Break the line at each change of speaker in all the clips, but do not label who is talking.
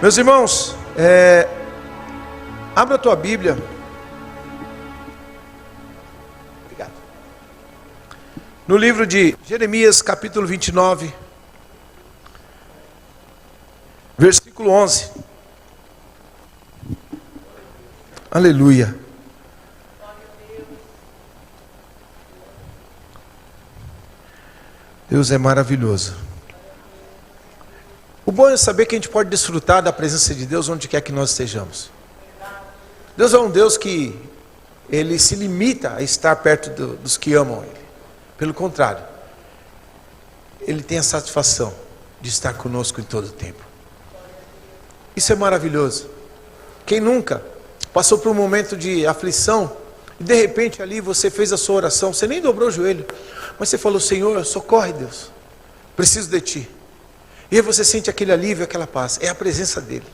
Meus irmãos, abra a tua Bíblia. Obrigado. No livro de Jeremias, capítulo 29, versículo 11. Aleluia. Deus é maravilhoso. O bom é saber que a gente pode desfrutar da presença de Deus onde quer que nós estejamos. Deus é um Deus que Ele se limita a estar perto dos que amam Ele. Pelo contrário, Ele tem a satisfação de estar conosco em todo o tempo. Isso é maravilhoso. Quem nunca passou por um momento de aflição e de repente ali você fez a sua oração, você nem dobrou o joelho, mas você falou: Senhor, socorre, Deus, preciso de Ti. E aí você sente aquele alívio, aquela paz. É a presença dele.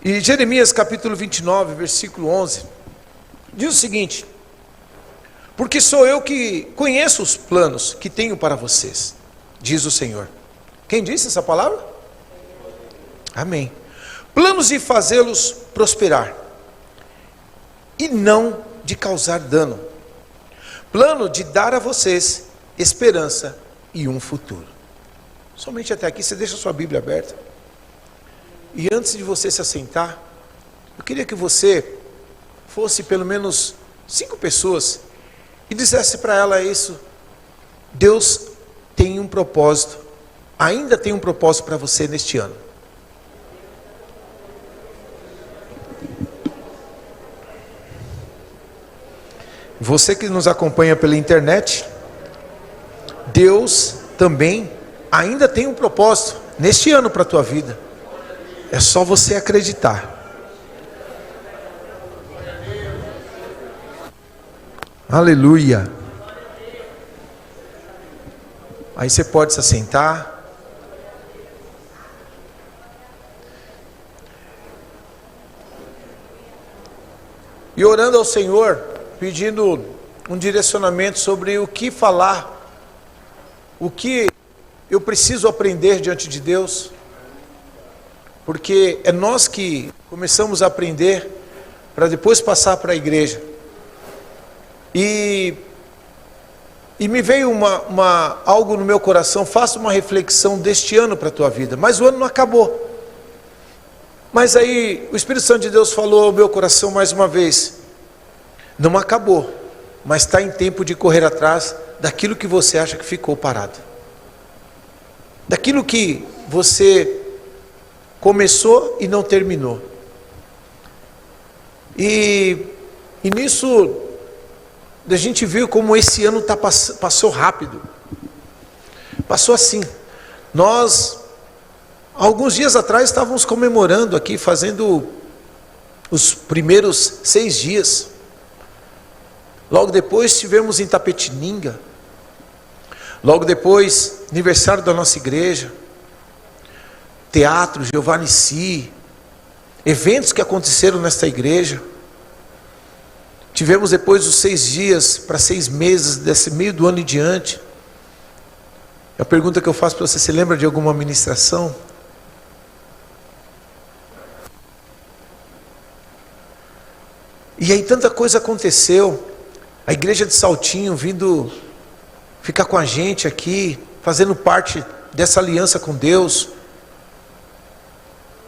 E Jeremias capítulo 29, versículo 11, diz o seguinte: porque sou eu que conheço os planos que tenho para vocês, diz o Senhor. Quem disse essa palavra? Amém. Planos de fazê-los prosperar e não de causar dano. Plano de dar a vocês esperança e um futuro. Somente até aqui. Você deixa a sua Bíblia aberta. E antes de você se assentar, eu queria que você fosse pelo menos 5 pessoas e dissesse para ela isso: Deus tem um propósito, ainda tem um propósito para você neste ano. Você que nos acompanha pela internet, Deus também ainda tem um propósito neste ano para a tua vida. É só você acreditar. Aleluia. Aí você pode se assentar. E orando ao Senhor, pedindo um direcionamento sobre o que falar, o que eu preciso aprender diante de Deus, porque é nós que começamos a aprender para depois passar para a igreja. E me veio algo no meu coração: faça uma reflexão deste ano para a tua vida. Mas o ano não acabou. Mas aí o Espírito Santo de Deus falou ao meu coração mais uma vez: não acabou, mas está em tempo de correr atrás daquilo que você acha que ficou parado, daquilo que você começou e não terminou. E nisso a gente viu como esse ano passou rápido. Passou assim. Nós, alguns dias atrás, estávamos comemorando aqui, fazendo os primeiros 6 dias. Logo depois tivemos em Tapetininga. Logo depois, aniversário da nossa igreja, teatro, Jeová Nissi, eventos que aconteceram nesta igreja. Tivemos depois os 6 dias para 6 meses, desse meio do ano em diante. A pergunta que eu faço para você: você lembra de alguma ministração? E aí tanta coisa aconteceu. A igreja de Saltinho vindo ficar com a gente aqui, fazendo parte dessa aliança com Deus.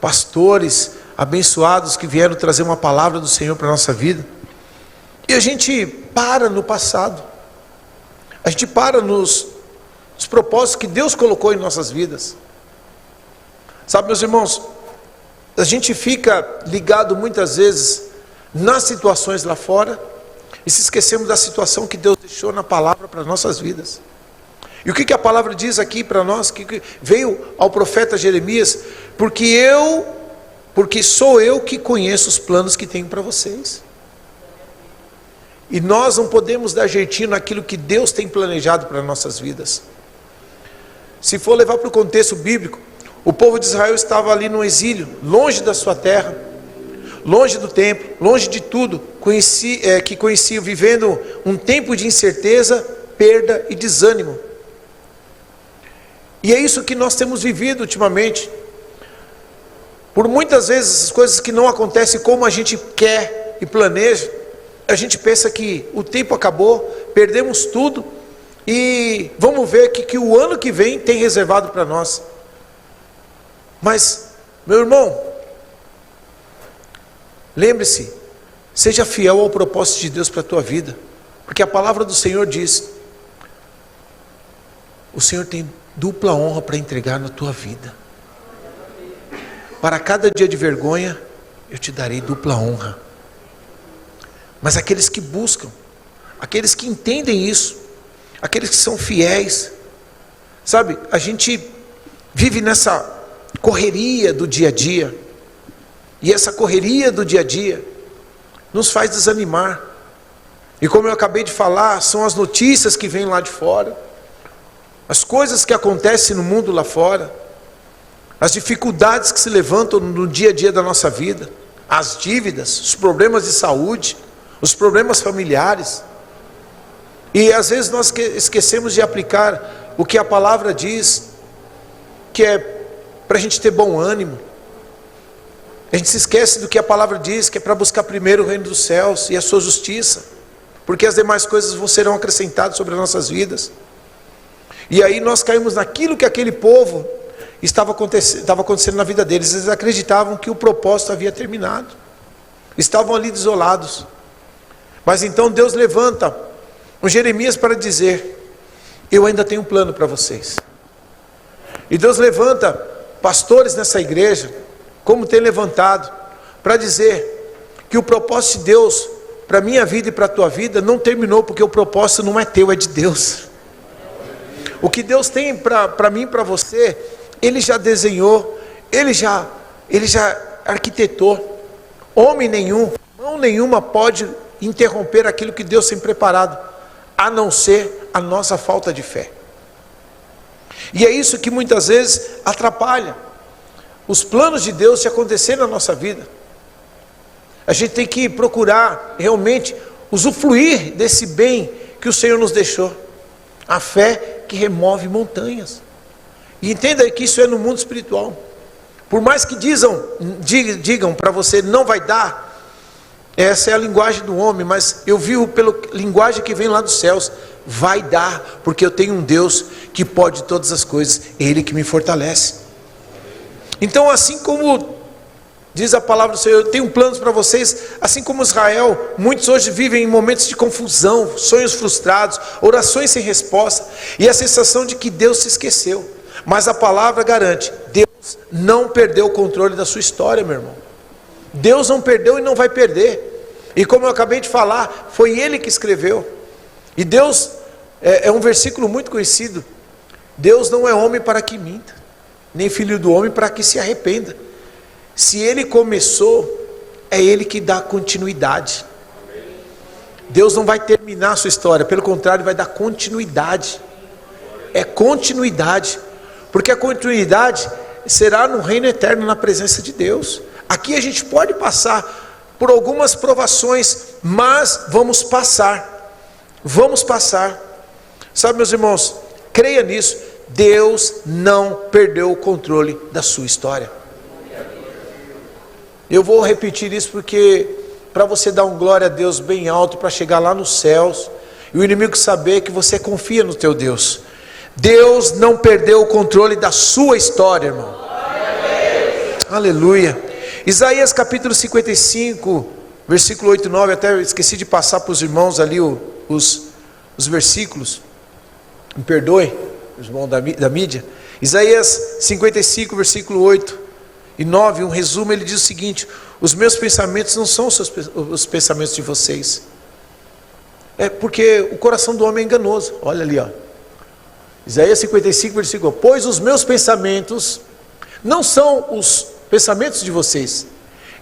Pastores abençoados que vieram trazer uma palavra do Senhor para a nossa vida. E a gente para no passado. A gente para nos propósitos que Deus colocou em nossas vidas. Sabe, meus irmãos, a gente fica ligado muitas vezes nas situações lá fora e se esquecemos da situação que Deus deixou na palavra para nossas vidas. E o que a palavra diz aqui para nós, que veio ao profeta Jeremias: porque sou eu que conheço os planos que tenho para vocês. E nós não podemos dar jeitinho naquilo que Deus tem planejado para nossas vidas. Se for levar para o contexto bíblico, o povo de Israel estava ali no exílio, longe da sua terra. longe do templo, longe de tudo, que conheciam, vivendo um tempo de incerteza, perda e desânimo. E é isso que nós temos vivido ultimamente. Por muitas vezes as coisas que não acontecem como a gente quer e planeja, a gente pensa que o tempo acabou, perdemos tudo e vamos ver que o ano que vem tem reservado para nós. Mas, meu irmão, lembre-se, seja fiel ao propósito de Deus para a tua vida, porque a palavra do Senhor diz: o Senhor tem dupla honra para entregar na tua vida. Para cada dia de vergonha, eu te darei dupla honra. Mas aqueles que buscam, aqueles que entendem isso, aqueles que são fiéis, sabe, a gente vive nessa correria do dia a dia, e essa correria do dia a dia nos faz desanimar. E como eu acabei de falar, são as notícias que vêm lá de fora, as coisas que acontecem no mundo lá fora, as dificuldades que se levantam no dia a dia da nossa vida, as dívidas, os problemas de saúde, os problemas familiares. E às vezes nós esquecemos de aplicar o que a palavra diz, que é para a gente ter bom ânimo. A gente se esquece do que a palavra diz, que é para buscar primeiro o reino dos céus e a sua justiça, porque as demais coisas serão acrescentadas sobre as nossas vidas. E aí nós caímos naquilo que aquele povo estava acontecendo na vida deles. Eles acreditavam que o propósito havia terminado, estavam ali desolados. Mas então Deus levanta um Jeremias para dizer: eu ainda tenho um plano para vocês. E Deus levanta pastores nessa igreja, como tem levantado, para dizer que o propósito de Deus para a minha vida e para a tua vida não terminou, porque o propósito não é teu, é de Deus. O que Deus tem para mim e para você, Ele já desenhou, Ele já arquitetou. Homem nenhum, mão nenhuma pode interromper aquilo que Deus tem preparado, a não ser a nossa falta de fé. E é isso que muitas vezes atrapalha os planos de Deus de acontecer na nossa vida. A gente tem que procurar realmente usufruir desse bem que o Senhor nos deixou, a fé que remove montanhas. E entenda que isso é no mundo espiritual. Por mais que digam para você não vai dar, essa é a linguagem do homem, mas eu vivo pela linguagem que vem lá dos céus: vai dar, porque eu tenho um Deus que pode todas as coisas, é Ele que me fortalece. Então, assim como diz a palavra do Senhor, eu tenho planos para vocês, assim como Israel, muitos hoje vivem em momentos de confusão, sonhos frustrados, orações sem resposta, e a sensação de que Deus se esqueceu. Mas a palavra garante: Deus não perdeu o controle da sua história, meu irmão. Deus não perdeu e não vai perder. E como eu acabei de falar, foi Ele que escreveu. E Deus, é um versículo muito conhecido: Deus não é homem para que minta, nem filho do homem para que se arrependa. Se Ele começou, é Ele que dá continuidade. Deus não vai terminar a sua história, pelo contrário, vai dar continuidade. É continuidade, porque a continuidade será no reino eterno, na presença de Deus. Aqui a gente pode passar por algumas provações, mas vamos passar. Vamos passar. Sabe, meus irmãos, creia nisso: Deus não perdeu o controle da sua história. Eu vou repetir isso porque para você dar um glória a Deus bem alto, para chegar lá nos céus e o inimigo saber que você confia no teu Deus. Deus não perdeu o controle da sua história, irmão. Aleluia. Isaías capítulo 55, versículo 8 e 9, até esqueci de passar para os irmãos ali os versículos, me perdoe, os irmãos da mídia. Isaías 55, versículo 8 e 9, um resumo, ele diz o seguinte: os meus pensamentos não são os pensamentos de vocês. É porque o coração do homem é enganoso. Olha ali, ó. Isaías 55, versículo: pois os meus pensamentos não são os pensamentos de vocês,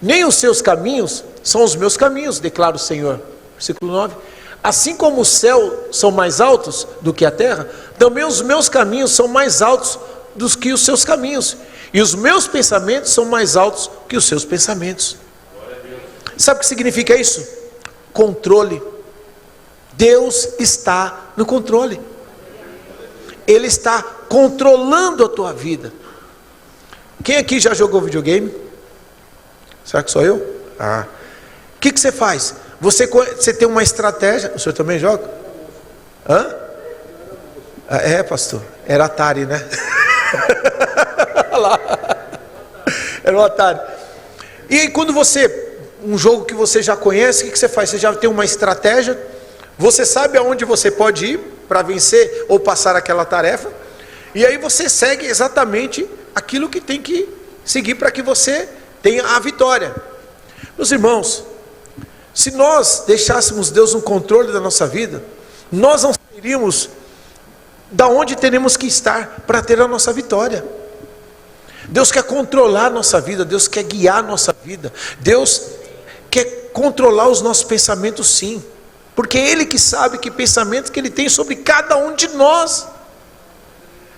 nem os seus caminhos são os meus caminhos, declara o Senhor. Versículo 9: assim como os céus são mais altos do que a terra, também os meus caminhos são mais altos do que os seus caminhos, e os meus pensamentos são mais altos que os seus pensamentos. Sabe o que significa isso? Controle. Deus está no controle. Ele está controlando a tua vida. Quem aqui já jogou videogame? Será que sou eu? O que você faz? Você tem uma estratégia. O senhor também joga? Hã? Pastor. Era Atari, né? Era o Atari. E aí, quando um jogo que você já conhece, o que você faz? Você já tem uma estratégia. Você sabe aonde você pode ir para vencer ou passar aquela tarefa. E aí você segue exatamente aquilo que tem que seguir para que você tenha a vitória. Meus irmãos, se nós deixássemos Deus no controle da nossa vida, nós não sairíamos da onde teremos que estar para ter a nossa vitória. Deus quer controlar a nossa vida, Deus quer guiar a nossa vida, Deus quer controlar os nossos pensamentos, sim, porque é Ele que sabe que pensamentos que Ele tem sobre cada um de nós.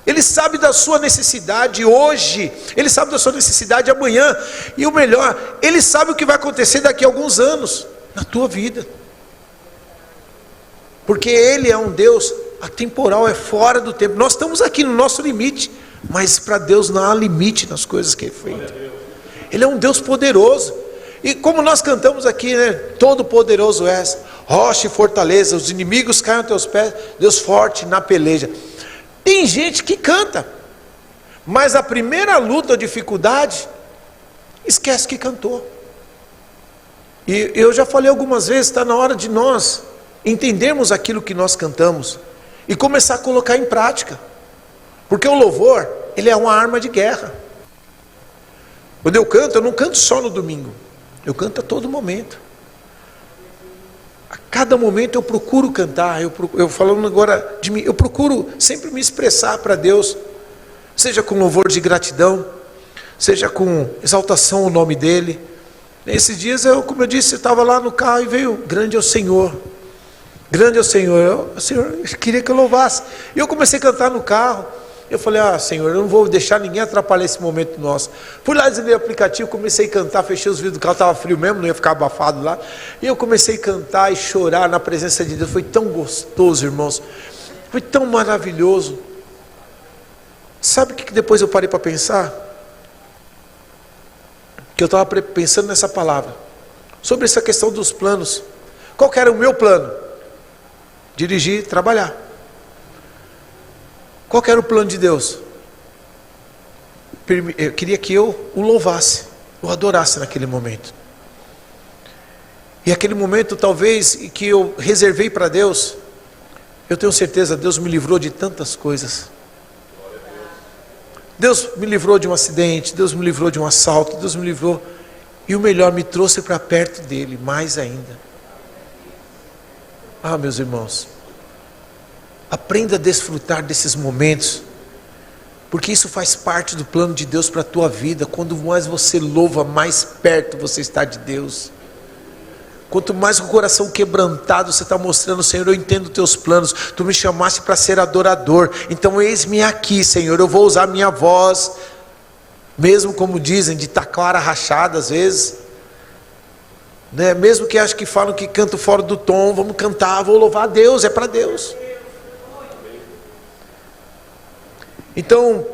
Ele sabe da sua necessidade hoje, Ele sabe da sua necessidade amanhã, e o melhor, Ele sabe o que vai acontecer daqui a alguns anos na tua vida, porque Ele é um Deus atemporal, é fora do tempo. Nós estamos aqui no nosso limite, mas para Deus não há limite nas coisas que Ele fez. Ele é um Deus poderoso, e como nós cantamos aqui, né? Todo poderoso és, rocha e fortaleza, os inimigos caem aos teus pés, Deus forte na peleja. Tem gente que canta, mas a primeira luta ou dificuldade, esquece que cantou. E eu já falei algumas vezes, está na hora de nós entendermos aquilo que nós cantamos e começar a colocar em prática, porque o louvor, ele é uma arma de guerra. Quando eu canto, eu não canto só no domingo, eu canto a todo momento. A cada momento eu procuro cantar, eu falando agora de mim, eu procuro sempre me expressar para Deus, seja com louvor de gratidão, seja com exaltação ao nome dEle. Nesses dias, como eu disse, eu estava lá no carro e veio, grande é o Senhor, grande é o Senhor, Senhor, eu queria que eu louvasse, e eu comecei a cantar no carro. Eu falei, Senhor, eu não vou deixar ninguém atrapalhar esse momento nosso. Fui lá, desliguei o aplicativo, comecei a cantar, fechei os vidros do carro, estava frio mesmo, não ia ficar abafado lá. E eu comecei a cantar e chorar na presença de Deus. Foi tão gostoso, irmãos. Foi tão maravilhoso. Sabe o que depois eu parei para pensar? Que eu estava pensando nessa palavra. Sobre essa questão dos planos. Qual que era o meu plano? Dirigir, trabalhar. Qual que era o plano de Deus? Eu queria que eu o louvasse, o adorasse naquele momento. E aquele momento talvez que eu reservei para Deus, eu tenho certeza, Deus me livrou de tantas coisas. Deus me livrou de um acidente, Deus me livrou de um assalto, Deus me livrou, e o melhor, me trouxe para perto dEle, mais ainda. Meus irmãos, aprenda a desfrutar desses momentos, porque isso faz parte do plano de Deus para a tua vida. Quanto mais você louva, mais perto você está de Deus. Quanto mais com o coração quebrantado você está mostrando, Senhor, eu entendo teus planos, tu me chamaste para ser adorador, então eis-me aqui, Senhor, eu vou usar minha voz, mesmo como dizem, de taquara rachada às vezes, né? Mesmo que acho que falam que canto fora do tom, vamos cantar, vou louvar a Deus, é para Deus. Então,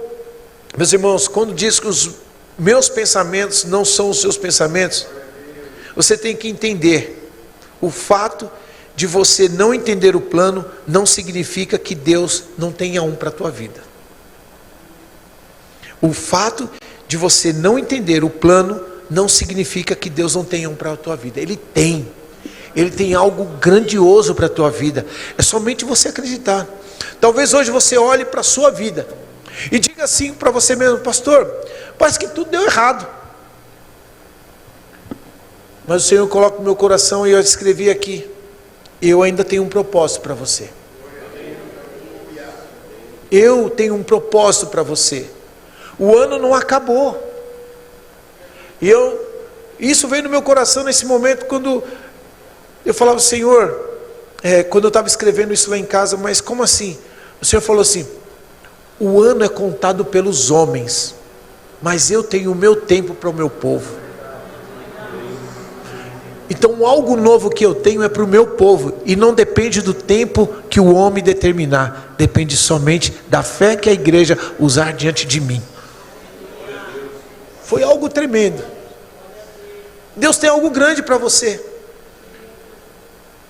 meus irmãos, quando diz que os meus pensamentos não são os seus pensamentos, você tem que entender, o fato de você não entender o plano, não significa que Deus não tenha um para a tua vida. O fato de você não entender o plano, não significa que Deus não tenha um para a tua vida. Ele tem algo grandioso para a tua vida, é somente você acreditar. Talvez hoje você olhe para a sua vida e diga assim para você mesmo, pastor, parece que tudo deu errado, mas o Senhor coloca no meu coração, e eu escrevi aqui, eu ainda tenho um propósito para você. Eu tenho um propósito para você. O ano não acabou. E isso veio no meu coração nesse momento, quando eu falava, Senhor, quando eu estava escrevendo isso lá em casa, mas como assim? O Senhor falou assim, o ano é contado pelos homens, mas eu tenho o meu tempo para o meu povo. Então algo novo que eu tenho é para o meu povo, e não depende do tempo que o homem determinar, depende somente da fé que a igreja usar diante de mim. Foi algo tremendo. Deus tem algo grande para você.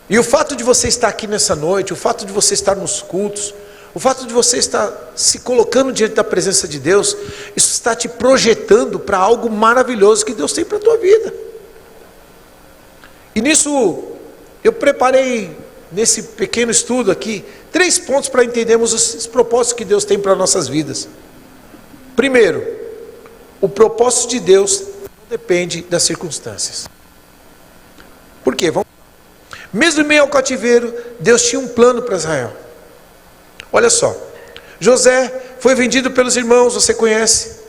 E o fato de você estar aqui nessa noite, o fato de você estar nos cultos, o fato de você estar se colocando diante da presença de Deus, isso está te projetando para algo maravilhoso que Deus tem para a tua vida. E nisso, eu preparei, nesse pequeno estudo aqui, 3 pontos para entendermos os propósitos que Deus tem para nossas vidas. Primeiro, o propósito de Deus não depende das circunstâncias. Por quê? Mesmo em meio ao cativeiro, Deus tinha um plano para Israel. Olha só, José foi vendido pelos irmãos, você conhece,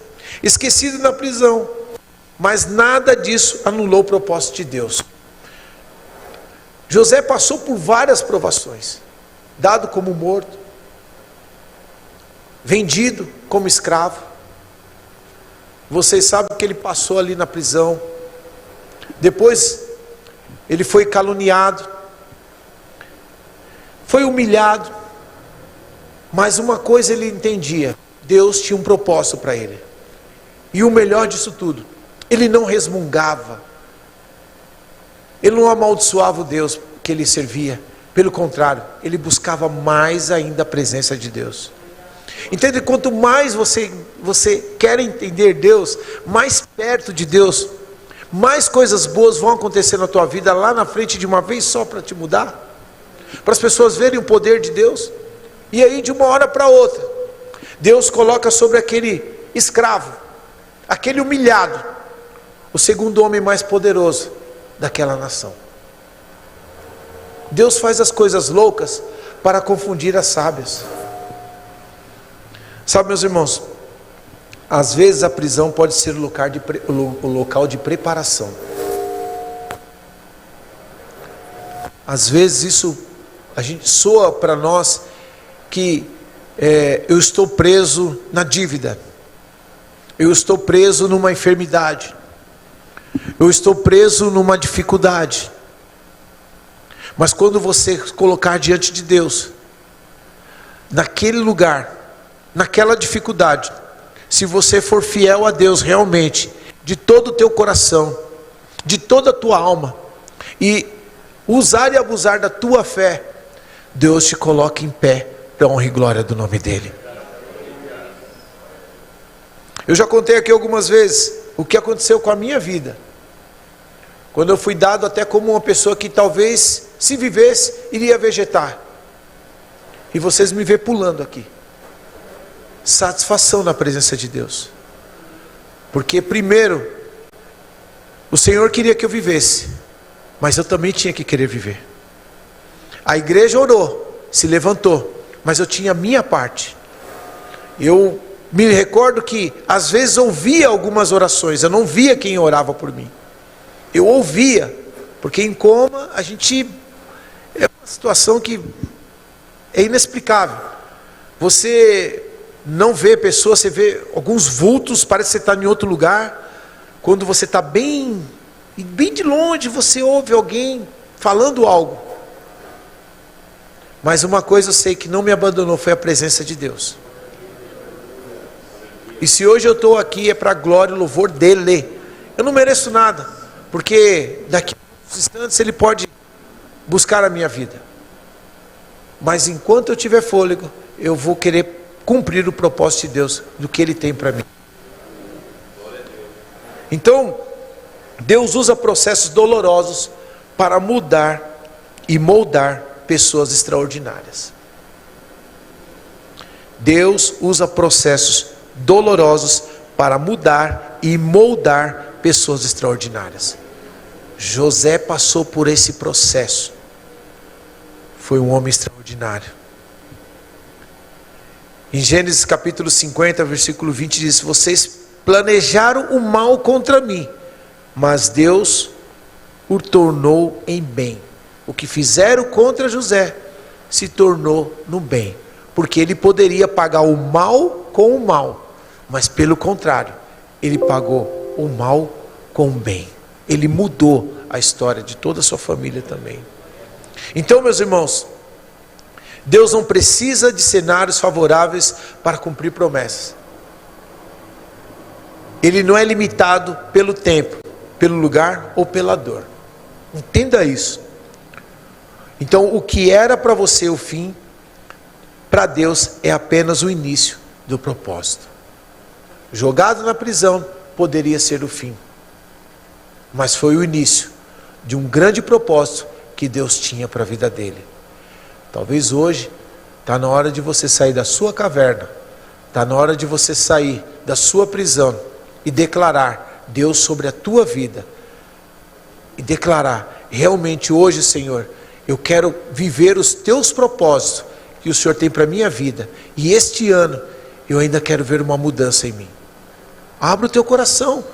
esquecido na prisão, mas nada disso anulou o propósito de Deus. José passou por várias provações, dado como morto, vendido como escravo. Vocês sabem que ele passou ali na prisão. Depois ele foi caluniado, foi humilhado. Mas uma coisa ele entendia: Deus tinha um propósito para ele. E o melhor disso tudo, ele não resmungava, ele não amaldiçoava o Deus que ele servia. Pelo contrário, ele buscava mais ainda a presença de Deus. Entende? Quanto mais você quer entender Deus, mais perto de Deus, mais coisas boas vão acontecer na tua vida lá na frente de uma vez só, para te mudar, para as pessoas verem o poder de Deus. E aí, de uma hora para outra, Deus coloca sobre aquele escravo, aquele humilhado, o segundo homem mais poderoso daquela nação. Deus faz as coisas loucas para confundir as sábias. Sabe, meus irmãos, às vezes a prisão pode ser o local de preparação. Às vezes isso a gente soa para nós que eu estou preso na dívida, eu estou preso numa enfermidade, eu estou preso numa dificuldade. Mas quando você colocar diante de Deus, naquele lugar, naquela dificuldade, se você for fiel a Deus realmente, de todo o teu coração, de toda a tua alma, e usar e abusar da tua fé, Deus te coloca em pé para a honra e glória do nome dEle. Eu já contei aqui algumas vezes o que aconteceu com a minha vida, quando eu fui dado até como uma pessoa que talvez, se vivesse, iria vegetar. E vocês me vê pulando aqui. Satisfação na presença de Deus. Porque primeiro, o Senhor queria que eu vivesse, mas eu também tinha que querer viver. A igreja orou, se levantou, mas eu tinha a minha parte. Eu me recordo que às vezes ouvia algumas orações, eu não via quem orava por mim. Eu ouvia, porque em coma a gente é uma situação que é inexplicável. Você não vê pessoas, você vê alguns vultos, parece que você está em outro lugar. Quando você está bem de longe, você ouve alguém falando algo. Mas uma coisa eu sei que não me abandonou, foi a presença de Deus. E se hoje eu estou aqui é para a glória e louvor dEle. Eu não mereço nada, porque daqui a uns instantes Ele pode buscar a minha vida. Mas enquanto eu tiver fôlego, eu vou querer cumprir o propósito de Deus, do que Ele tem para mim. Então, Deus usa processos dolorosos para mudar e moldar pessoas extraordinárias. Deus usa processos dolorosos para mudar e moldar pessoas extraordinárias. José passou por esse processo. Foi um homem extraordinário. Em Gênesis capítulo 50, versículo 20 diz: vocês planejaram o mal contra mim, mas Deus o tornou em bem. O que fizeram contra José se tornou no bem, porque ele poderia pagar o mal com o mal, mas pelo contrário, ele pagou o mal com o bem. Ele mudou a história de toda a sua família também. Então, meus irmãos, Deus não precisa de cenários favoráveis para cumprir promessas. Ele não é limitado pelo tempo, pelo lugar ou pela dor. Entenda isso. Então, o que era para você o fim, para Deus é apenas o início do propósito. Jogado na prisão poderia ser o fim, mas foi o início de um grande propósito que Deus tinha para a vida dele. Talvez hoje está na hora de você sair da sua caverna, está na hora de você sair da sua prisão e declarar Deus sobre a tua vida, e declarar: realmente hoje, Senhor, eu quero viver os teus propósitos que o Senhor tem para a minha vida, e este ano eu ainda quero ver uma mudança em mim. Abra o teu coração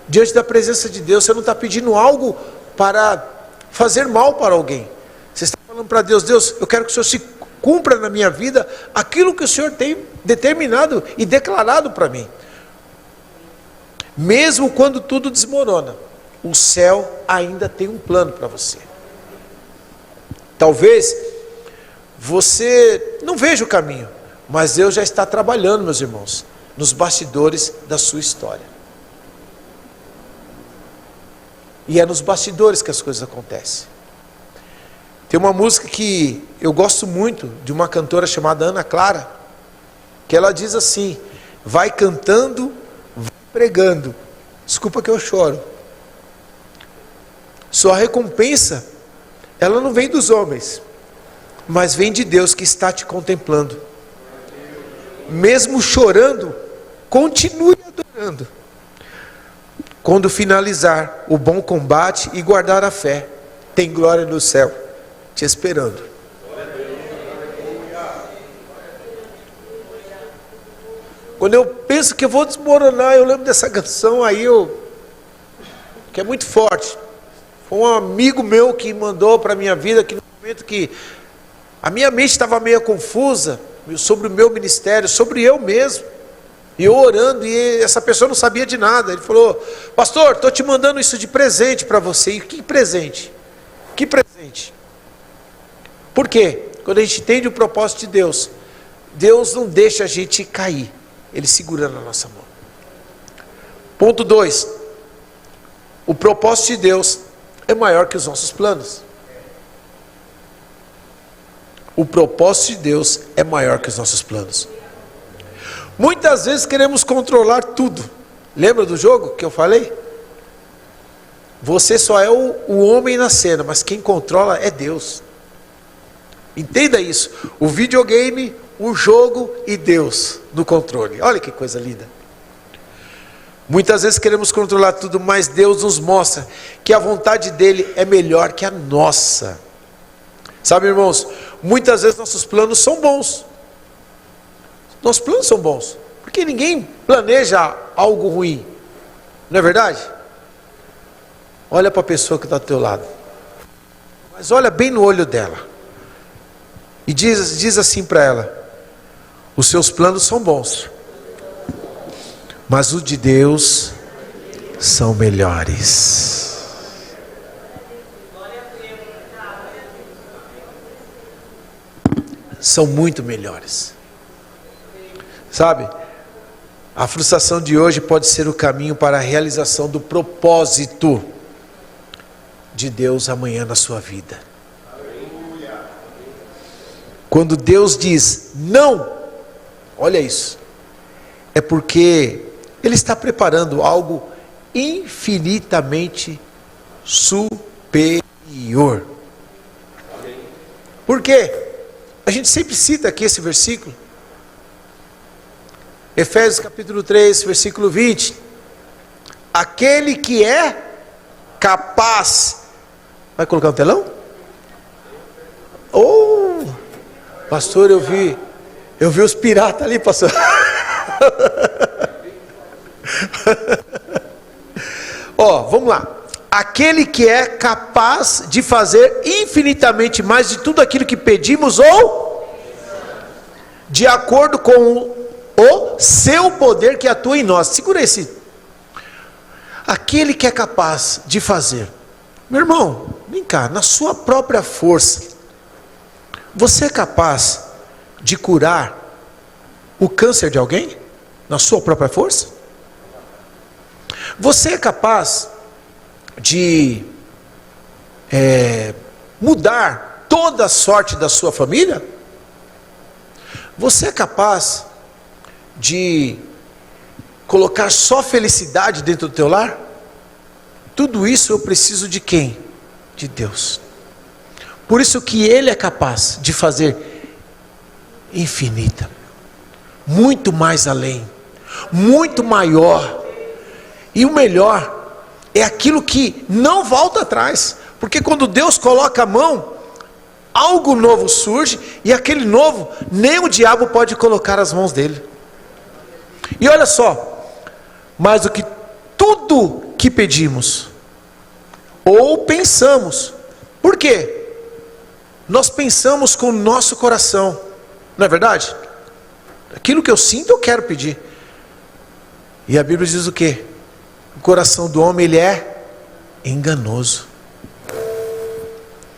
diante da presença de Deus. Você não está pedindo algo para fazer mal para alguém. Você está falando para Deus: Deus, eu quero que o Senhor se cumpra na minha vida aquilo que o Senhor tem determinado e declarado para mim. Mesmo quando tudo desmorona, o céu ainda tem um plano para você. Talvez você não veja o caminho, mas Deus já está trabalhando, meus irmãos, nos bastidores da sua história. E é nos bastidores que as coisas acontecem. Tem uma música que eu gosto muito, de uma cantora chamada Ana Clara, que ela diz assim: vai cantando, vai pregando. Desculpa que eu choro. Sua recompensa, ela não vem dos homens, mas vem de Deus que está te contemplando. Mesmo chorando, continue adorando. Quando finalizar o bom combate e guardar a fé, tem glória no céu te esperando. Quando eu penso que eu vou desmoronar, eu lembro dessa canção aí, que é muito forte. Foi um amigo meu que mandou para a minha vida, que no momento que a minha mente estava meio confusa sobre o meu ministério, sobre eu mesmo, e eu orando, e essa pessoa não sabia de nada. Ele falou: pastor, estou te mandando isso de presente para você. E que presente? Que presente? Por quê? Quando a gente entende o propósito de Deus, Deus não deixa a gente cair, Ele segura na nossa mão. Ponto 2. O propósito de Deus é maior que os nossos planos. O propósito de Deus é maior que os nossos planos. Muitas vezes queremos controlar tudo. Lembra do jogo que eu falei? Você só é o homem na cena, mas quem controla é Deus. Entenda isso. O videogame, o jogo e Deus no controle. Olha que coisa linda. Muitas vezes queremos controlar tudo, mas Deus nos mostra que a vontade dele é melhor que a nossa. Sabe, irmãos, muitas vezes nossos planos são bons. Nossos planos são bons, porque ninguém planeja algo ruim, não é verdade? Olha para a pessoa que está ao teu lado, mas olha bem no olho dela, e diz assim para ela: os seus planos são bons, mas os de Deus são melhores. São muito melhores. Sabe, a frustração de hoje pode ser o caminho para a realização do propósito de Deus amanhã na sua vida. Quando Deus diz não, olha isso, é porque Ele está preparando algo infinitamente superior. Por quê? A gente sempre cita aqui esse versículo. Efésios capítulo 3, versículo 20. Aquele que é capaz. Vai colocar no telão? Oh, pastor, eu vi os piratas ali, pastor. Ó, vamos lá. Aquele que é capaz de fazer infinitamente mais de tudo aquilo que pedimos ou de acordo com o seu poder que atua em nós. Segura esse. Aquele que é capaz de fazer Meu irmão, vem cá, na sua própria força, você é capaz de curar o câncer de alguém? Na sua própria força? Você é capaz de mudar toda a sorte da sua família? Você é capaz de colocar só felicidade dentro do teu lar? Tudo isso eu preciso de quem? De Deus. Por isso que Ele é capaz de fazer infinita, muito mais além, muito maior. E o melhor é aquilo que não volta atrás, porque quando Deus coloca a mão, algo novo surge, e aquele novo, nem o diabo pode colocar as mãos dele. E olha só, mais do que tudo que pedimos, ou pensamos, por quê? Nós pensamos com o nosso coração, não é verdade? Aquilo que eu sinto eu quero pedir, e a Bíblia diz o quê? O coração do homem, ele é enganoso.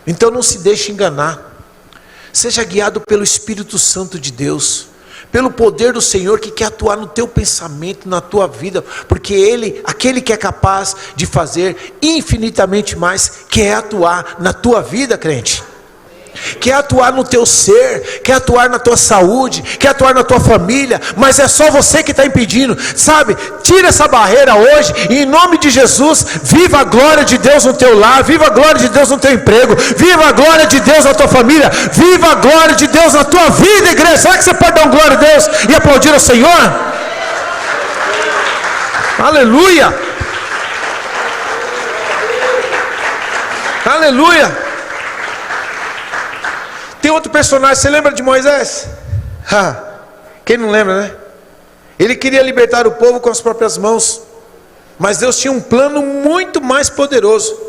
Então não se deixe enganar, seja guiado pelo Espírito Santo de Deus, pelo poder do Senhor que quer atuar no teu pensamento, na tua vida, porque Ele, aquele que é capaz de fazer infinitamente mais, quer atuar na tua vida, crente. Quer atuar no teu ser, quer atuar na tua saúde, quer atuar na tua família, mas é só você que está impedindo, sabe? Tira essa barreira hoje, e em nome de Jesus, viva a glória de Deus no teu lar, viva a glória de Deus no teu emprego, viva a glória de Deus na tua família, viva a glória de Deus na tua vida, igreja. Será que você pode dar uma glória a Deus e aplaudir ao Senhor? Aleluia! Aleluia! Tem outro personagem, você lembra de Moisés? Quem não lembra, né? Ele queria libertar o povo com as próprias mãos, mas Deus tinha um plano muito mais poderoso: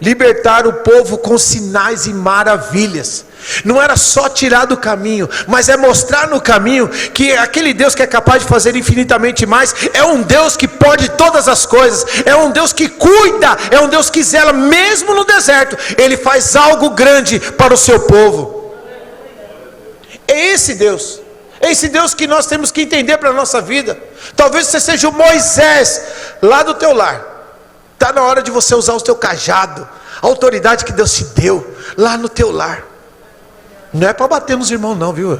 libertar o povo com sinais e maravilhas. Não era só tirar do caminho, mas é mostrar no caminho que aquele Deus que é capaz de fazer infinitamente mais, é um Deus que pode todas as coisas, é um Deus que cuida, é um Deus que zela, mesmo no deserto, Ele faz algo grande para o seu povo. É esse Deus que nós temos que entender para a nossa vida. Talvez você seja o Moisés lá do teu lar, está na hora de você usar o teu cajado, a autoridade que Deus te deu, lá no teu lar. Não é para bater nos irmãos não, viu?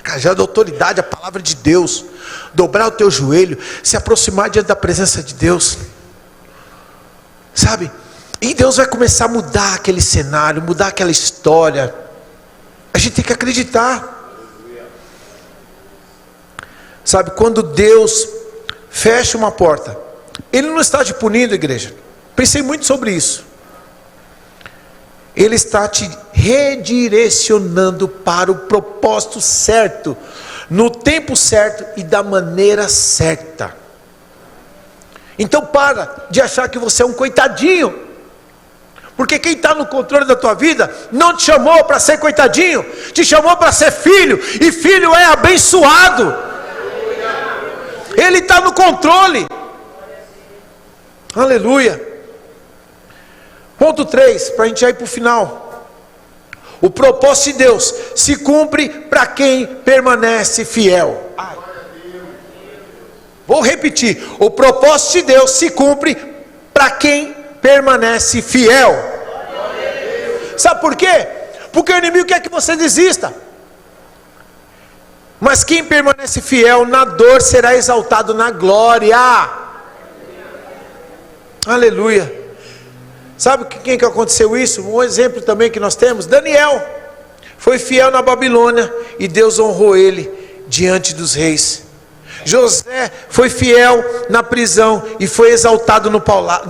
Cajado, autoridade, a palavra de Deus, dobrar o teu joelho, se aproximar diante da presença de Deus, sabe? E Deus vai começar a mudar aquele cenário, mudar aquela história. A gente tem que acreditar. Sabe, quando Deus fecha uma porta, Ele não está te punindo, igreja. Pensei muito sobre isso. Ele está te redirecionando para o propósito certo, no tempo certo e da maneira certa. Então para de achar que você é um coitadinho, porque quem está no controle da tua vida não te chamou para ser coitadinho, te chamou para ser filho, e filho é abençoado. Ele está no controle. Aleluia. Ponto 3, para a gente ir para o final. O propósito de Deus se cumpre para quem permanece fiel. Vou repetir: o propósito de Deus se cumpre para quem permanece fiel. Sabe por quê? Porque o inimigo quer que você desista, mas quem permanece fiel na dor será exaltado na glória. Aleluia. Sabe quem que aconteceu isso? Um exemplo também que nós temos: Daniel foi fiel na Babilônia e Deus honrou ele diante dos reis. José foi fiel na prisão e foi exaltado no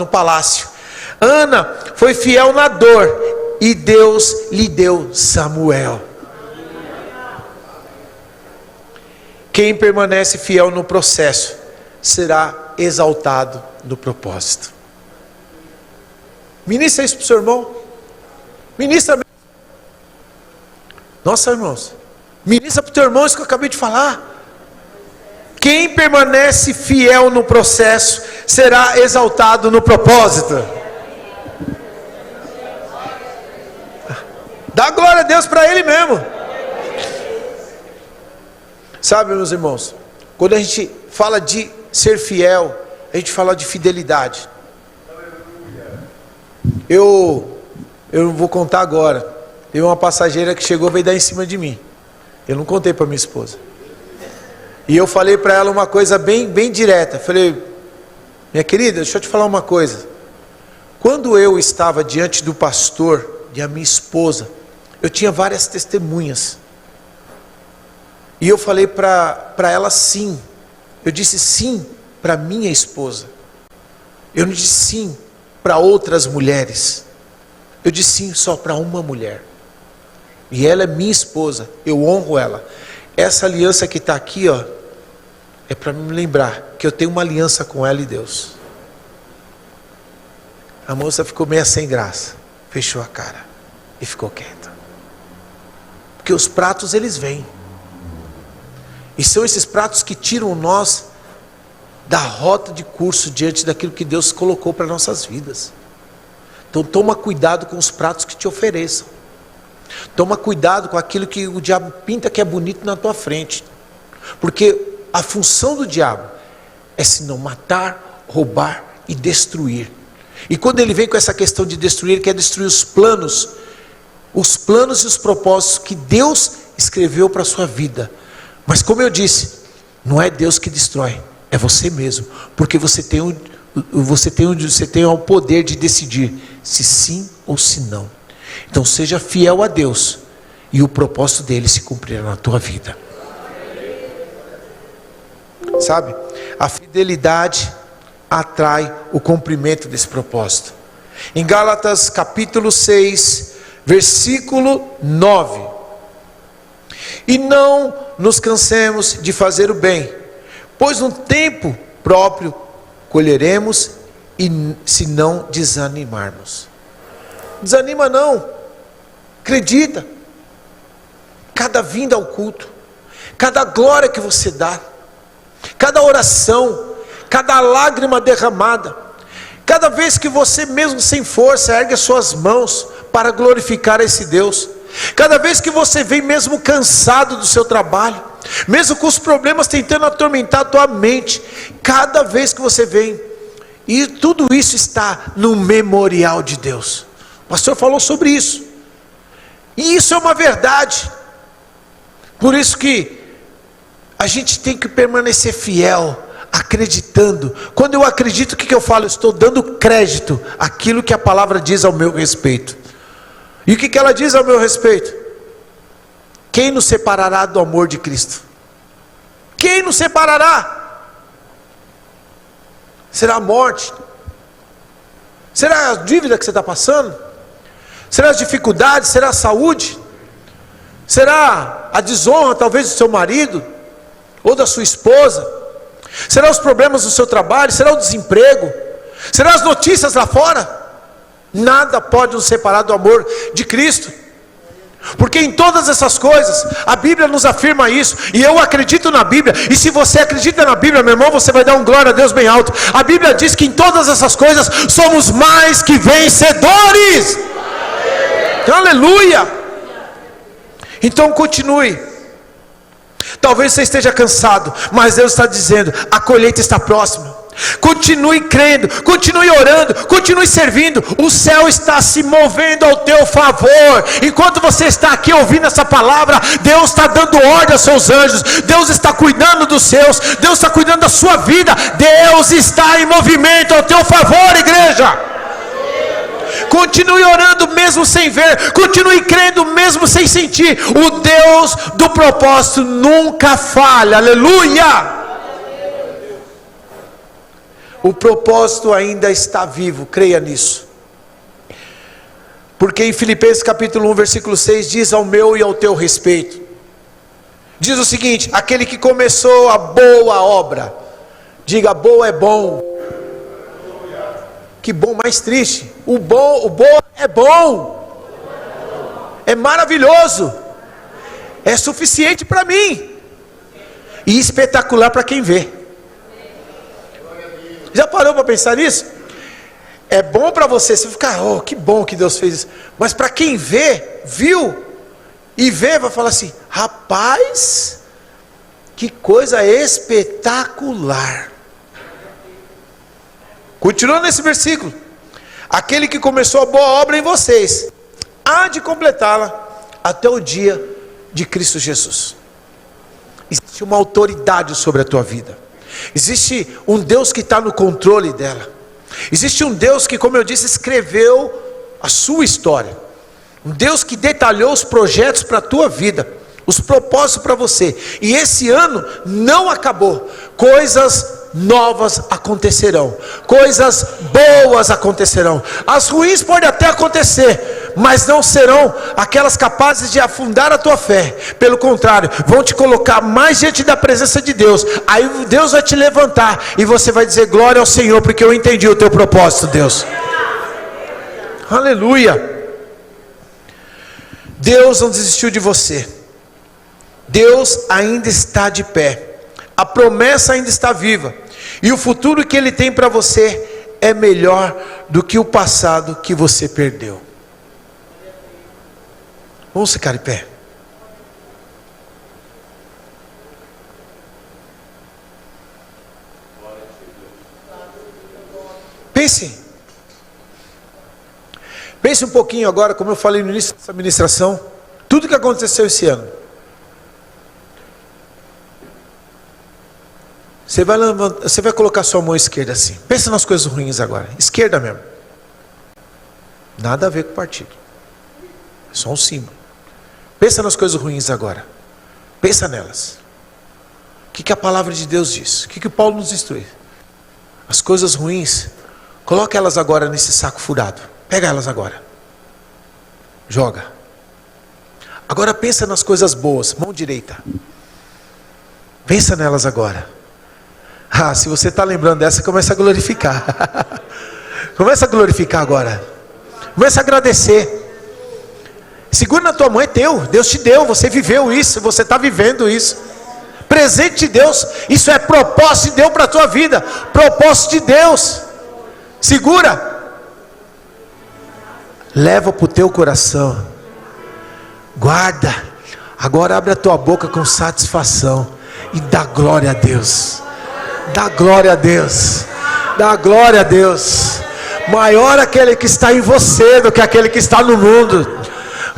palácio. Ana foi fiel na dor e Deus lhe deu Samuel. Quem permanece fiel no processo será exaltado no propósito. Ministra isso para o seu irmão. Ministra mesmo. Nossa, irmãos, ministra para o teu irmão isso que eu acabei de falar. Quem permanece fiel no processo será exaltado no propósito. Deus para Ele mesmo. Sabe, meus irmãos, quando a gente fala de ser fiel, a gente fala de fidelidade. Eu não vou contar agora. Teve uma passageira que chegou e veio dar em cima de mim. Eu não contei para minha esposa. E eu falei para ela uma coisa bem direta. Falei: minha querida, deixa eu te falar uma coisa. Quando eu estava diante do pastor e a minha esposa, eu tinha várias testemunhas. E eu falei para ela sim. Eu disse sim para minha esposa. Eu não disse sim para outras mulheres. Eu disse sim só para uma mulher. E ela é minha esposa. Eu honro ela. Essa aliança que está aqui, ó, é para me lembrar que eu tenho uma aliança com ela e Deus. A moça ficou meio sem graça. Fechou a cara e ficou quieta. Porque os pratos, eles vêm. E são esses pratos que tiram nós da rota de curso diante daquilo que Deus colocou para nossas vidas. Então toma cuidado com os pratos que te ofereçam. Toma cuidado com aquilo que o diabo pinta que é bonito na tua frente. Porque a função do diabo é senão matar, roubar e destruir. E quando ele vem com essa questão de destruir, ele quer destruir os planos e os propósitos que Deus escreveu para a sua vida. Mas como eu disse, não é Deus que destrói, é você mesmo, porque você tem o poder de decidir se sim ou se não. Então seja fiel a Deus e o propósito dele se cumprirá na tua vida. Sabe? A fidelidade atrai o cumprimento desse propósito. Em Gálatas capítulo 6, versículo 9. E não nos cansemos de fazer o bem, pois no tempo próprio colheremos, e se não desanimarmos. Desanima não, acredita. Cada vinda ao culto, cada glória que você dá, cada oração, cada lágrima derramada, cada vez que você mesmo sem força ergue as suas mãos para glorificar esse Deus, cada vez que você vem mesmo cansado do seu trabalho, mesmo com os problemas tentando atormentar a tua mente, cada vez que você vem, e tudo isso está no memorial de Deus. O pastor falou sobre isso, e isso é uma verdade. Por isso que a gente tem que permanecer fiel, acreditando. Quando eu acredito, o que eu falo? Eu estou dando crédito àquilo que a palavra diz ao meu respeito. E o que ela diz ao meu respeito? Quem nos separará do amor de Cristo? Quem nos separará? Será a morte? Será a dívida que você está passando? Será as dificuldades? Será a saúde? Será a desonra talvez do seu marido? Ou da sua esposa? Será os problemas do seu trabalho? Será o desemprego? Será as notícias lá fora? Nada pode nos separar do amor de Cristo, porque em todas essas coisas a Bíblia nos afirma isso, e eu acredito na Bíblia. E se você acredita na Bíblia, meu irmão, você vai dar um glória a Deus bem alto. A Bíblia diz que em todas essas coisas somos mais que vencedores. Aleluia! Então continue. Talvez você esteja cansado, mas Deus está dizendo: a colheita está próxima. Continue crendo, continue orando, continue servindo. O céu está se movendo ao teu favor. Enquanto você está aqui ouvindo essa palavra, Deus está dando ordem aos seus anjos, Deus está cuidando dos seus, Deus está cuidando da sua vida. Deus está em movimento ao teu favor, igreja. Continue orando mesmo sem ver, continue crendo mesmo sem sentir. O Deus do propósito nunca falha, aleluia. O propósito ainda está vivo, creia nisso. Porque em Filipenses capítulo 1, versículo 6 diz: ao meu e ao teu respeito. Diz o seguinte: aquele que começou a boa obra, diga, boa é bom. Que bom mais triste. O bom é bom. É maravilhoso. É suficiente para mim. E espetacular para quem vê. Já parou para pensar nisso? É bom para você ficar, oh, que bom que Deus fez isso. Mas para quem vê, viu, e vê, vai falar assim: rapaz, que coisa espetacular. Continua nesse versículo: aquele que começou a boa obra em vocês, há de completá-la até o dia de Cristo Jesus. Existe uma autoridade sobre a tua vida. Existe um Deus que está no controle dela. Existe um Deus que, como eu disse, escreveu a sua história. Um Deus que detalhou os projetos para a tua vida, os propósitos para você. E esse ano não acabou. Coisas novas acontecerão, coisas boas acontecerão. As ruins podem até acontecer, mas não serão aquelas capazes de afundar a tua fé. Pelo contrário, vão te colocar mais diante da presença de Deus. Aí Deus vai te levantar e você vai dizer: glória ao Senhor, porque eu entendi o teu propósito, Deus. Aleluia. Deus não desistiu de você. Deus ainda está de pé. A promessa ainda está viva. E o futuro que Ele tem para você é melhor do que o passado que você perdeu. Vamos ficar em pé. Pense um pouquinho agora, como eu falei no início dessa ministração, tudo que aconteceu esse ano. Você vai colocar sua mão esquerda assim. Pensa nas coisas ruins agora. Esquerda mesmo. Nada a ver com o partido. É só um símbolo. Pensa nas coisas ruins agora. Pensa nelas. O que a palavra de Deus diz? O que o Paulo nos instrui? As coisas ruins, coloca elas agora nesse saco furado. Pega elas agora. Joga. Agora pensa nas coisas boas. Mão direita. Pensa nelas agora. Ah, se você está lembrando dessa, começa a glorificar. Começa a glorificar agora. Começa a agradecer. Segura na tua mão, é teu. Deus te deu, você viveu isso, você está vivendo isso. Presente de Deus. Isso é propósito de Deus para a tua vida. Propósito de Deus. Segura. Leva para o teu coração. Guarda. Agora abre a tua boca com satisfação e dá glória a Deus. Dá glória a Deus. Dá glória a Deus. Maior aquele que está em você do que aquele que está no mundo.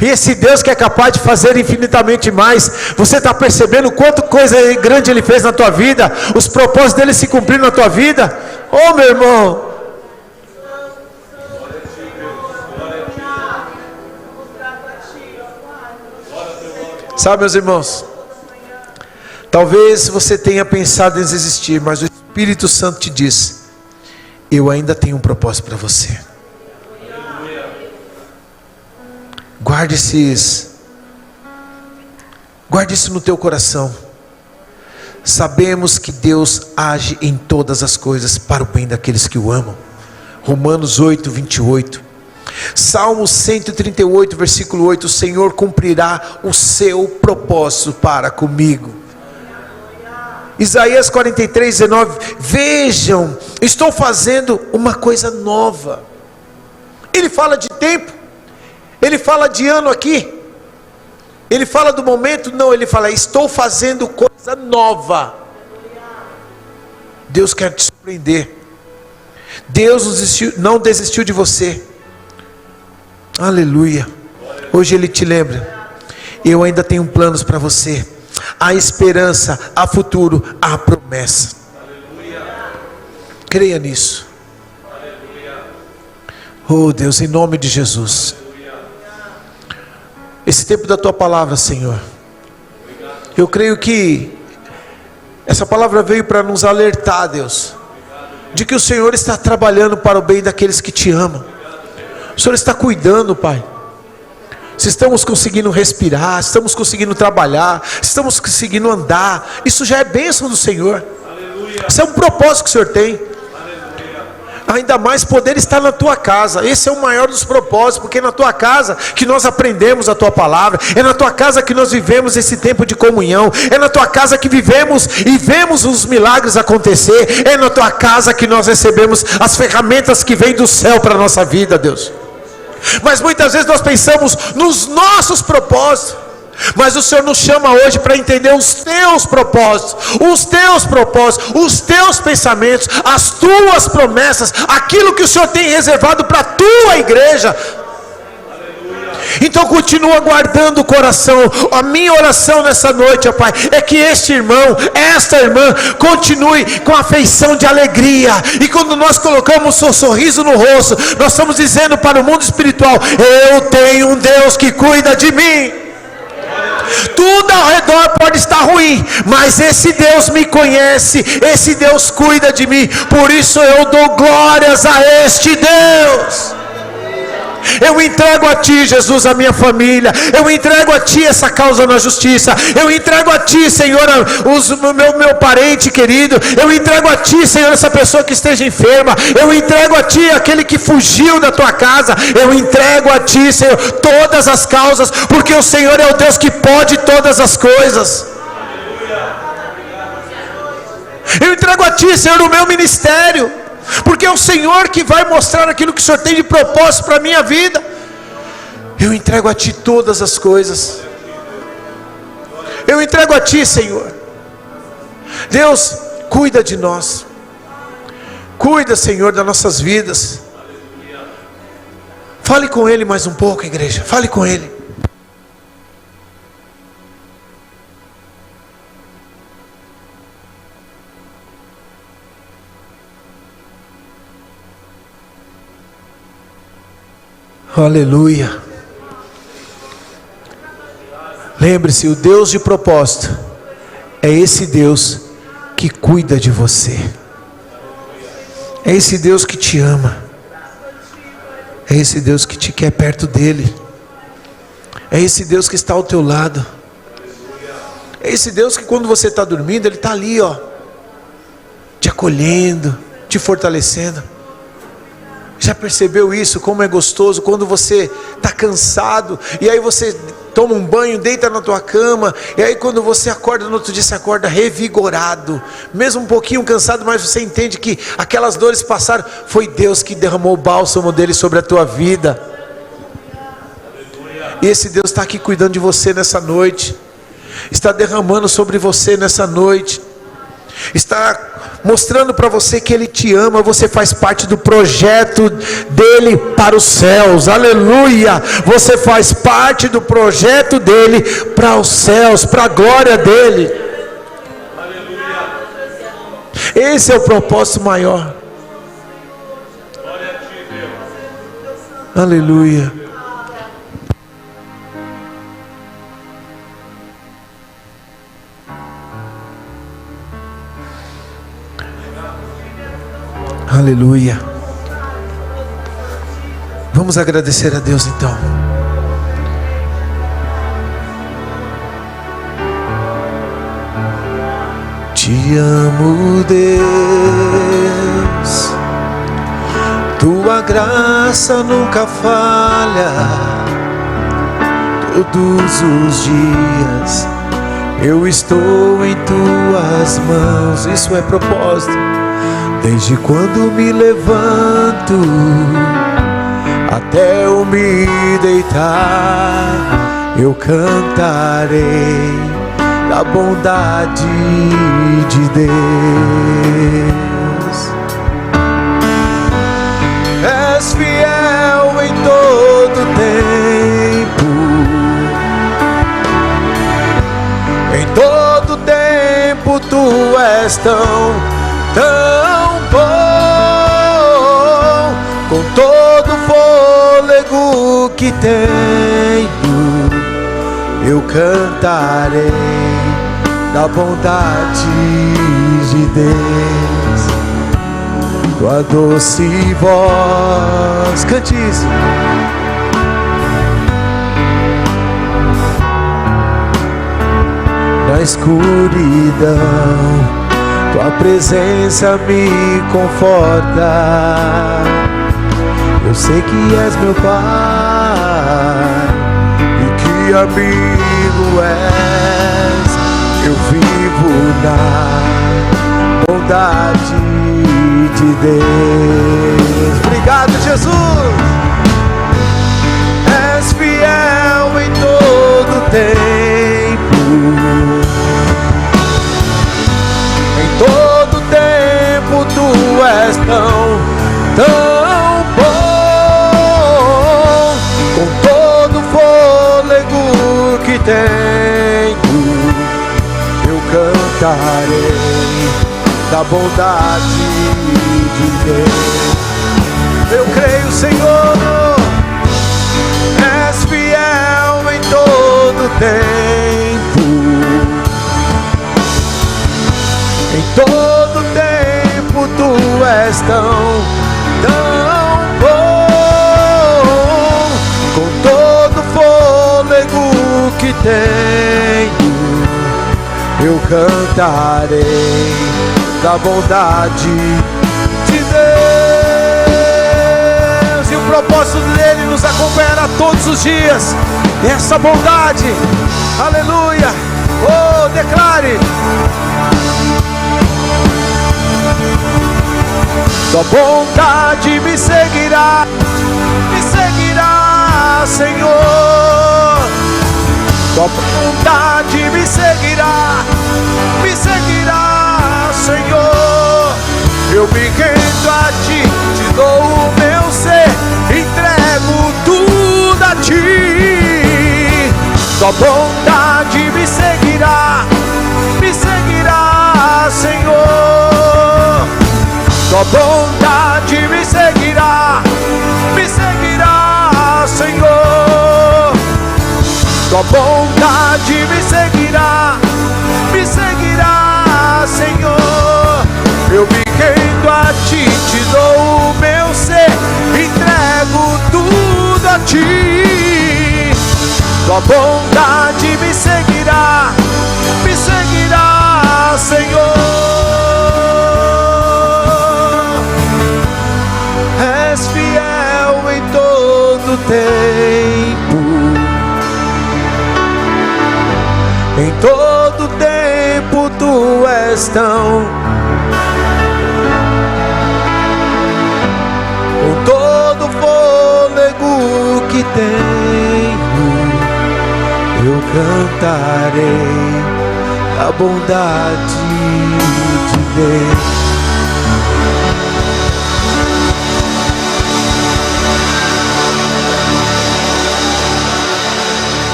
E esse Deus que é capaz de fazer infinitamente mais. Você está percebendo quanto coisa grande Ele fez na tua vida? Os propósitos dele se cumpriram na tua vida? Oh, meu irmão. Sabe, meus irmãos, talvez você tenha pensado em desistir, mas o Espírito Santo te diz: eu ainda tenho um propósito para você. Guarde isso no teu coração. Sabemos que Deus age em todas as coisas para o bem daqueles que o amam. Romanos 8, 28. Salmo 138, versículo 8: o Senhor cumprirá o seu propósito para comigo. Isaías 43, 19: vejam, estou fazendo uma coisa nova. Ele fala de tempo, ele fala de ano aqui, ele fala do momento, não, ele fala: estou fazendo coisa nova. Deus quer te surpreender. Deus não desistiu de você. Aleluia. Hoje Ele te lembra: eu ainda tenho planos para você. Há esperança, há futuro, há promessa. Aleluia. Creia nisso. Aleluia. Oh Deus, em nome de Jesus. Aleluia. Esse tempo da tua palavra, Senhor, eu creio que essa palavra veio para nos alertar, Deus, de que o Senhor está trabalhando para o bem daqueles que te amam. O Senhor está cuidando, Pai. Se estamos conseguindo respirar, estamos conseguindo trabalhar, estamos conseguindo andar, isso já é bênção do Senhor. Aleluia. Isso é um propósito que o Senhor tem. Aleluia. Ainda mais poder estar na tua casa. Esse é o maior dos propósitos, porque é na tua casa que nós aprendemos a tua palavra, é na tua casa que nós vivemos esse tempo de comunhão, é na tua casa que vivemos e vemos os milagres acontecer, é na tua casa que nós recebemos as ferramentas que vêm do céu para a nossa vida, Deus. Mas muitas vezes nós pensamos nos nossos propósitos, Mas o Senhor nos chama hoje para entender os teus propósitos, os teus pensamentos, as tuas promessas, aquilo que o Senhor tem reservado para a tua igreja. Então continua guardando o coração. A minha oração nessa noite, ó Pai, é que este irmão, esta irmã, continue com afeição de alegria. E quando nós colocamos um sorriso no rosto, nós estamos dizendo para o mundo espiritual: eu tenho um Deus que cuida de mim. Tudo ao redor pode estar ruim, mas esse Deus me conhece, esse Deus cuida de mim. Por isso eu dou glórias a este Deus. Eu entrego a Ti, Jesus, a minha família. Eu entrego a Ti essa causa na justiça. Eu entrego a Ti, Senhor, meu parente querido. Eu entrego a Ti, Senhor, essa pessoa que esteja enferma. Eu entrego a Ti aquele que fugiu da Tua casa. Eu entrego a Ti, Senhor, todas as causas, porque o Senhor é o Deus que pode todas as coisas. Eu entrego a Ti, Senhor, o meu ministério, porque é o Senhor que vai mostrar aquilo que o Senhor tem de propósito para a minha vida. Eu entrego a Ti todas as coisas. Eu entrego a Ti, Senhor. Deus, cuida de nós. Cuida, Senhor, das nossas vidas. Fale com Ele mais um pouco, igreja. Fale com Ele. Aleluia. Lembre-se, o Deus de propósito é esse Deus que cuida de você. É esse Deus que te ama. É esse Deus que te quer perto dele. É esse Deus que está ao teu lado. É esse Deus que quando você está dormindo, Ele está ali, ó, te acolhendo, te fortalecendo. Já percebeu isso? Como é gostoso quando você está cansado, e aí você toma um banho, deita na tua cama, e aí quando você acorda no outro dia, você acorda revigorado, mesmo um pouquinho cansado, mas você entende que aquelas dores passaram. Foi Deus que derramou o bálsamo dele sobre a tua vida. E esse Deus está aqui cuidando de você nessa noite, está derramando sobre você nessa noite, está mostrando para você que Ele te ama. Você faz parte do projeto dele para os céus. Aleluia. Você faz parte do projeto dele para os céus, para a glória dele. Esse é o propósito maior. Aleluia. Aleluia. Vamos agradecer a Deus então. Te amo, Deus. Tua graça nunca falha. Todos os dias eu estou em Tuas mãos. Isso é propósito. Desde quando me levanto até eu me deitar, eu cantarei da bondade de Deus. És fiel em todo tempo, em todo tempo Tu és tão bom. Com todo fôlego que tenho, eu cantarei da bondade de Deus. Tua doce voz, cante isso. Na escuridão Tua presença me conforta. Eu sei que és meu Pai e que amigo és. Eu vivo na bondade de Deus. Obrigado, Jesus. És fiel em todo tempo, tenho, eu cantarei da bondade de Deus. Eu creio, Senhor, és fiel em todo tempo. Em todo tempo tu és tão bom. Com todo fôlego que tenho, eu cantarei da bondade de Deus. E o propósito dele nos acompanhará todos os dias. Essa bondade, aleluia. Oh, declare: tua bondade me seguirá, Senhor. Tua bondade me seguirá, Senhor. Eu me rendo a ti, te dou o meu ser, entrego tudo a ti. Tua bondade me seguirá, Senhor. Tua bondade me seguirá, Senhor. Tua bondade me seguirá, Senhor. Eu me rendo a ti, te dou o meu ser, entrego tudo a ti. Tua bondade me seguirá, Senhor. És fiel em todo tempo. Em todo tempo tu és tão. Com todo fôlego que tenho, eu cantarei a bondade de Deus.